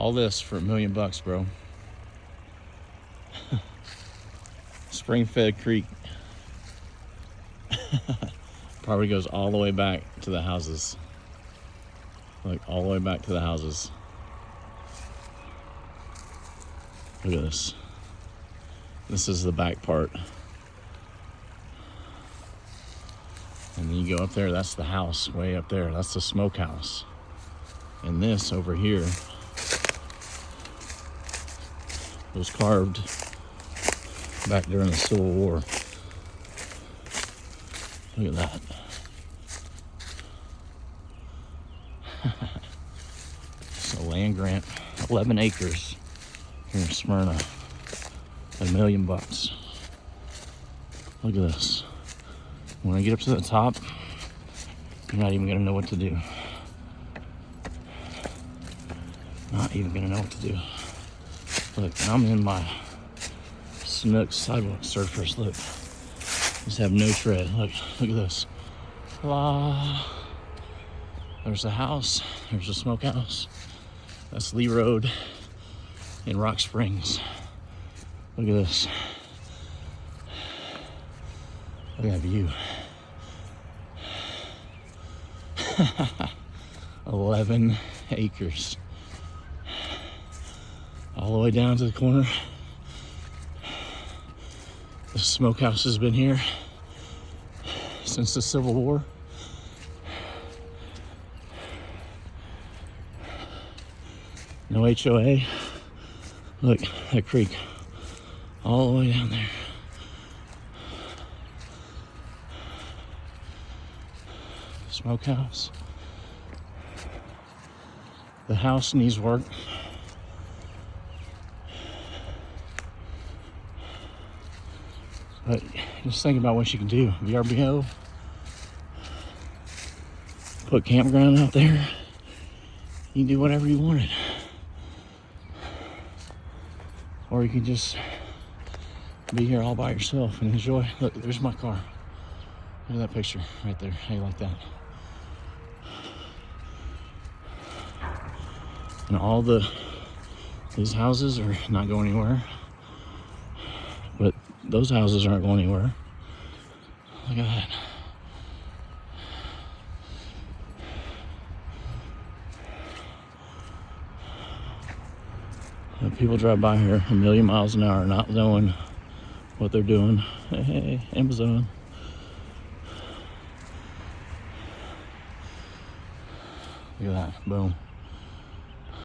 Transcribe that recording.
All this for $1 million, bro. Spring-fed creek. Probably goes all the way back to the houses. Like, all the way back to the houses. Look at this. This is the back part. And then you go up there, that's the house way up there. That's the smokehouse. And this over here was carved back during the Civil War. Look at that. It's a land grant, 11 acres here in Smyrna. $1 million. Look at this. When I get up to the top, you're not even gonna know what to do. Not even gonna know what to do. Look, I'm in my Snook sidewalk surfers. Look, just have no tread. Look at this. La. There's a house. There's a smokehouse. That's Lee Road in Rock Springs. Look at this. Look at that view. 11 acres. All the way down to the corner. The smokehouse has been here since the Civil War. No HOA. Look, that creek. All the way down there. Smokehouse. The house needs work. But just think about what you can do. VRBO. Put campground out there. You can do whatever you wanted. Or you can just be here all by yourself and enjoy. Look, there's my car. Look at that picture right there. How you like that? And all these houses are not going anywhere. But those houses aren't going anywhere. Look at that. People drive by here 1,000,000 miles an hour not knowing what they're doing. Hey, Amazon. Look at that. Boom.